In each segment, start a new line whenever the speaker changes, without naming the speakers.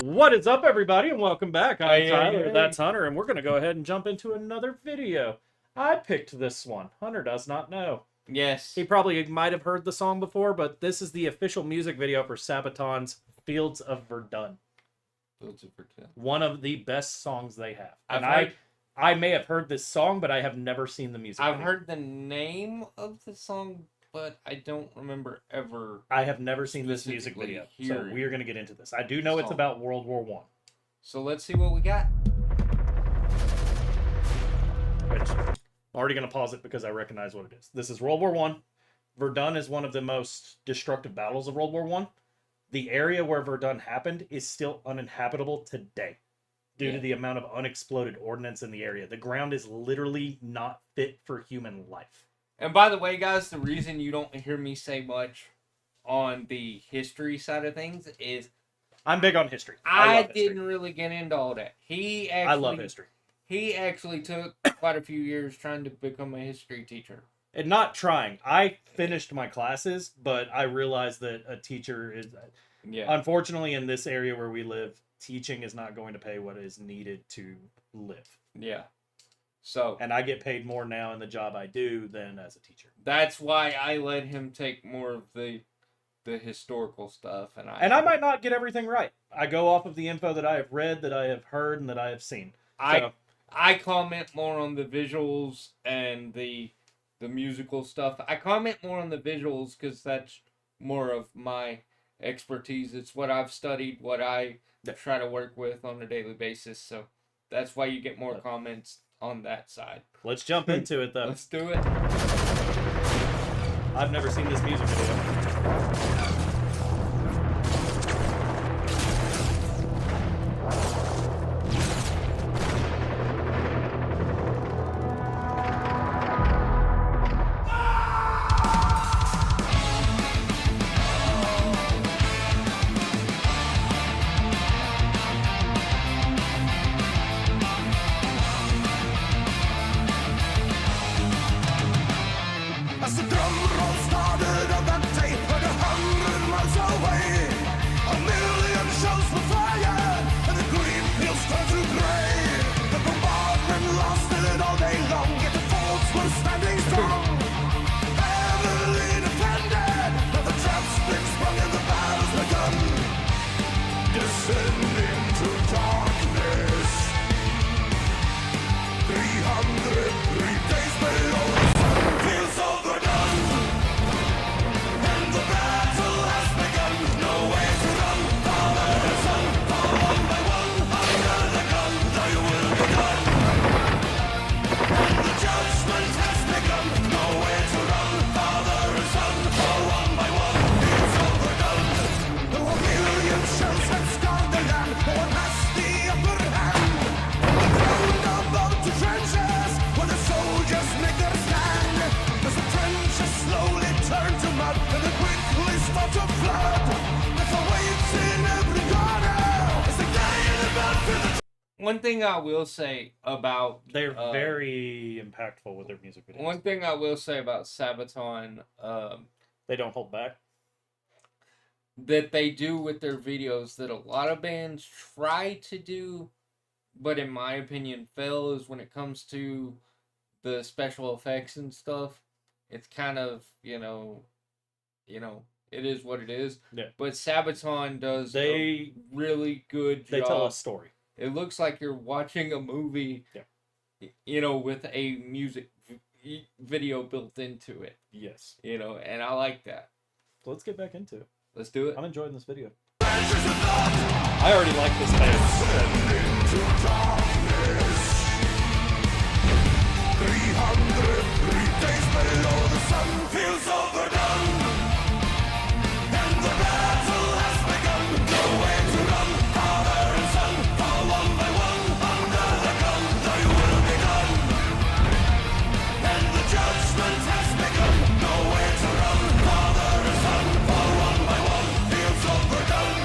What is up, everybody, and welcome back. I'm
Hey,
Tyler,
hey.
that's Hunter, and we're going to go ahead and jump into another video. I picked this one. Hunter does not know.
Yes.
He probably might have heard the song before, but this is the official music video for Sabaton's Fields of Verdun.
Fields of Verdun.
One of the best songs they have. And
I've heard,
I may have heard this song, but I have never seen the music
I've
video.
heard the name of the song, but I don't remember ever.
I have never seen this music video, so
hearing
we're going to get into this. I do know it's about World War One.
So let's see what we got.
Which, I'm already going to pause it because I recognize what it is. This is World War One. Verdun is one of the most destructive battles of World War One. The area where Verdun happened is still uninhabitable today due to the amount of unexploded ordnance in the area. The ground is literally not fit for human life.
And by the way, guys, the reason you don't hear me say much on the history side of things is
I'm big on history.
I didn't really get into all that.
I love history.
He actually took quite a few years trying to become a history teacher.
And not trying. I finished my classes, but I realized that a teacher is... Unfortunately, in this area where we live, teaching is not going to pay what is needed to live.
Yeah. So...
And I get paid more now in the job I do than as a teacher.
That's why I let him take more of the historical stuff. And
I might not get everything right. I go off of the info that I have read, that I have heard, and that I have seen.
I comment more on the visuals and the musical stuff. I comment more on the visuals because that's more of my expertise. It's what I've studied, what I try to work with on a daily basis. So that's why you get more comments on that side.
Let's jump into it, though.
Let's do it.
I've never seen this music video.
One thing I will say about...
They're very impactful with their music videos.
One thing I will say about Sabaton...
they don't hold back.
That they do with their videos that a lot of bands try to do, but in my opinion fail, is when it comes to the special effects and stuff. It's kind of, you know, it is what it is.
Yeah.
But Sabaton does a really good job.
They tell a story.
It looks like you're watching a movie, with a music video built into it.
Yes.
And I like that.
So let's get back into it.
Let's do it.
I'm enjoying this video. I already like this band.
303 days below the sun, Fields of Verdun, and the battle has begun. No way to run, father and son, fall one by one under the gun. Thy will be done, and the judgment has begun. No way to run, father and son, fall one by one, Fields of Verdun.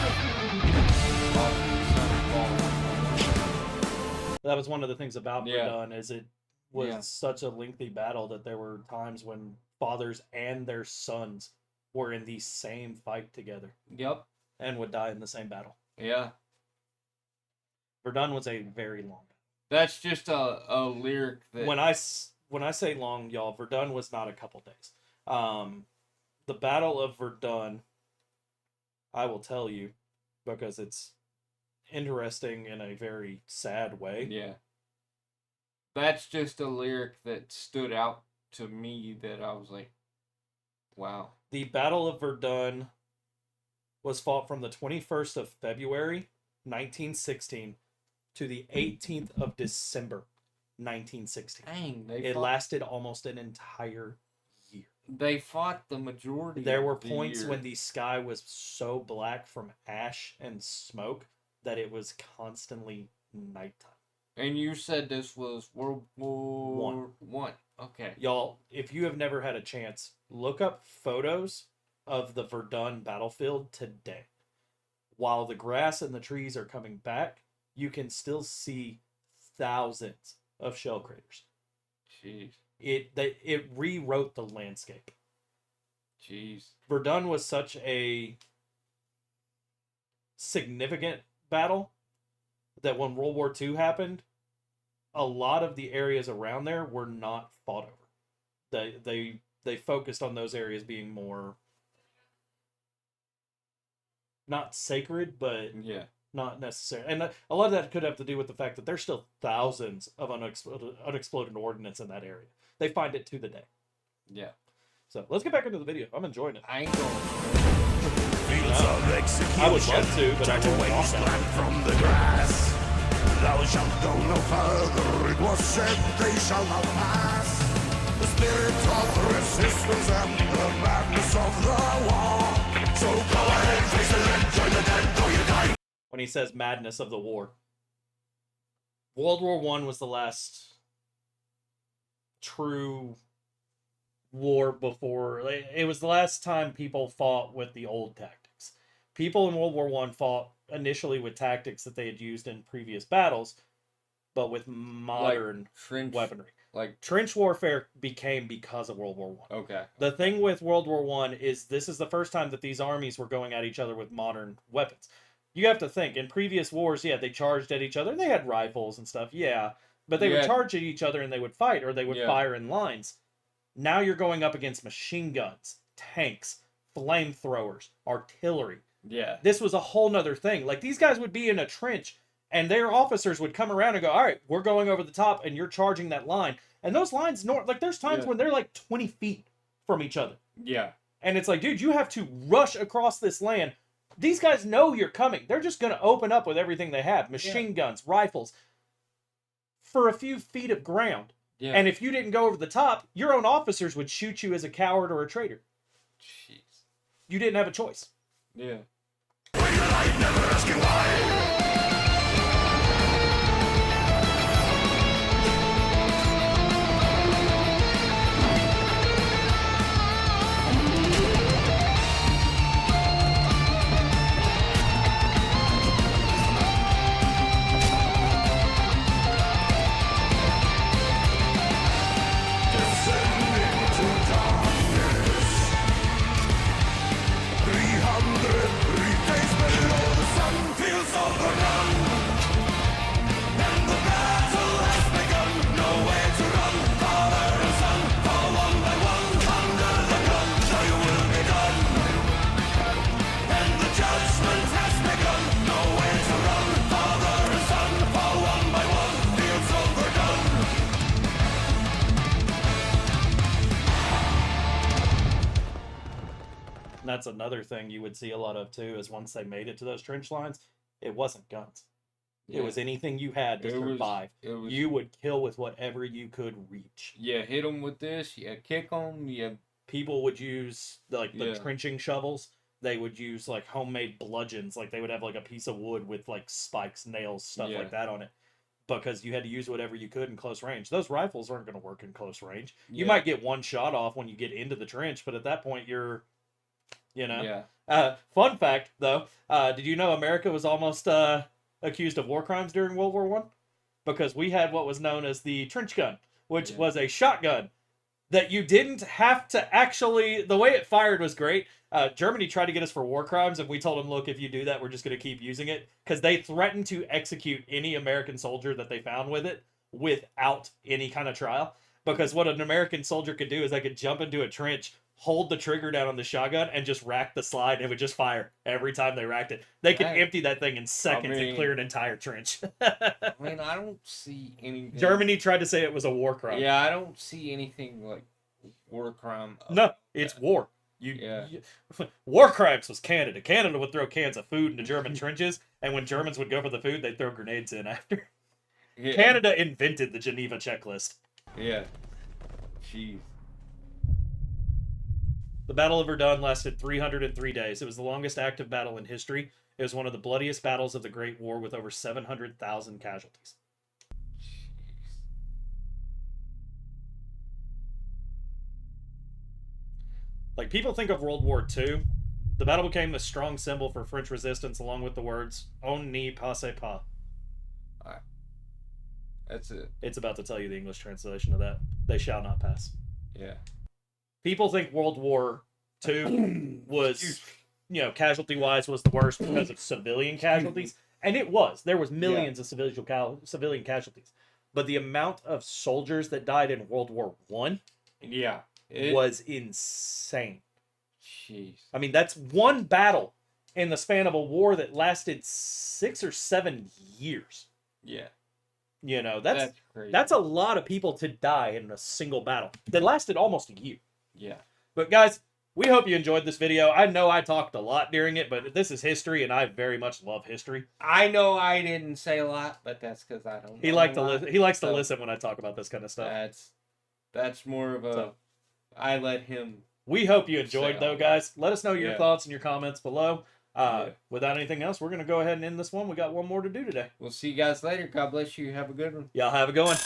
That was one of the things about Verdun, is it was such a lengthy battle that there were times when fathers and their sons were in the same fight together.
Yep.
And would die in the same battle.
Yeah.
Verdun was a very long.
That's just a lyric that
When I say long, y'all, Verdun was not a couple days. The Battle of Verdun, I will tell you, because it's interesting in a very sad way.
yeah. That's just a lyric that stood out to me that I was like, wow.
The Battle of Verdun was fought from the 21st of February, 1916, to the 18th of December, 1916.
Dang,
It lasted almost an entire year.
They fought the majority.
There were
of the
points
year.
when the sky was so black from ash and smoke that it was constantly nighttime.
And you said this was World War One. Okay.
Y'all, if you have never had a chance, look up photos of the Verdun battlefield today. While the grass and the trees are coming back, you can still see thousands of shell craters.
Jeez.
It rewrote the landscape.
Jeez.
Verdun was such a significant battle that when World War II happened, a lot of the areas around there were not fought over. They focused on those areas being more not sacred, but
Yeah.
not necessary. And a lot of that could have to do with the fact that there's still thousands of unexploded ordnance in that area. They find it to the day.
Yeah.
So let's get back into the video. I'm enjoying it.
I ain't going.
Fields of execution.
I would love to, but I
Turn
won't
away
walk
his
that
land from the grass. Thou shalt go no further. It was said they shall not pass. The spirit of resistance and the madness of the war. So go ahead, face it, and join the dead, though you die.
When he says madness of the war. World War One was the last true war before it was the last time people fought with the old tactics. People in World War One fought initially with tactics that they had used in previous battles, but with modern
Trench
weaponry.
Like
Trench warfare became because of World War One.
okay.
The thing with World War One is this is the first time that these armies were going at each other with modern weapons. You have to think, in previous wars, yeah, they charged at each other. They had rifles and stuff, yeah. But they would
Yeah.
charge at each other and they would fight, or they would
Yeah.
fire in lines. Now you're going up against machine guns, tanks, flamethrowers, artillery.
Yeah.
This was a whole nother thing. Like, these guys would be in a trench, and their officers would come around and go, all right, we're going over the top, and you're charging that line. And those lines, like, there's times
Yeah.
when they're like 20 feet from each other.
Yeah.
And it's like, dude, you have to rush across this land. These guys know you're coming. They're just going to open up with everything they have. Machine guns, rifles, for a few feet of ground.
Yeah.
And if you didn't go over the top, your own officers would shoot you as a coward or a traitor.
Jeez.
You didn't have a choice.
Yeah.
When you lie, never asking why. Descending to darkness. 303 days below the sun. Fields of Verdun. And the battle has begun. Nowhere to run. Father and son fall one by one. Under the gun, now you will be done. And the judgment has begun. Nowhere to run. Father and son fall one by one. Fields of Verdun.
And that's another thing you would see a lot of too, is once they made it to those trench lines, it wasn't guns.
Yeah.
It was anything you had to
It was-
survive.
It was.
You would kill with whatever you could reach.
Yeah. Hit them with this. Yeah. Kick them. Yeah.
People would use the
Yeah.
trenching shovels. They would use like homemade bludgeons. Like they would have like a piece of wood with like spikes, nails, stuff
Yeah.
like that on it. Because you had to use whatever you could in close range. Those rifles aren't going to work in close range. You
Yeah.
might get one shot off when you get into the trench, but at that point you're, you know.
Yeah.
Fun fact though, did you know America was almost accused of war crimes during World War One? Because we had what was known as the trench gun, which
Yeah.
was a shotgun that you didn't have to actually. The way it fired was great. Germany tried to get us for war crimes, and we told them, look, if you do that, we're just going to keep using it, because they threatened to execute any American soldier that they found with it without any kind of trial. Because what an American soldier could do is they could jump into a trench, hold the trigger down on the shotgun, and just rack the slide, and it would just fire every time they racked it. They could empty that thing in seconds and clear an entire trench.
I mean, I don't see anything.
Germany tried to say it was a war crime.
Yeah, I don't see anything like war crime.
No, it's war. War crimes was Canada. Canada would throw cans of food into German trenches, and when Germans would go for the food, they'd throw grenades in after.
Yeah.
Canada invented the Geneva checklist.
Yeah. Jeez.
The Battle of Verdun lasted 303 days. It was the longest active battle in history. It was one of the bloodiest battles of the Great War, with over 700,000 casualties. Like, people think of World War II. The battle became a strong symbol for French resistance, along with the words "On ne passe pas."
That's it.
It's about to tell you the English translation of that. They shall not pass.
Yeah.
People think World War II was, casualty-wise was the worst because of civilian casualties. And it was. There was millions of civilian casualties. But the amount of soldiers that died in World War I was insane.
Jeez.
I mean, that's one battle in the span of a war that lasted 6 or 7 years.
Yeah.
That's
crazy.
That's a lot of people to die in a single battle that lasted almost a year.
Yeah.
But guys, we hope you enjoyed this video. I know I talked a lot during it, but this is history, and I very much love history.
I know I didn't say a lot, but that's because I don't.
He likes to listen when I talk about this kind of stuff.
That's more of a. I let him.
We hope you enjoyed, though, guys. Let us know your thoughts and your comments below. Without anything else, we're going to go ahead and end this one. We got one more to do today.
We'll see you guys later. God bless you. Have a good one.
Y'all have a good one.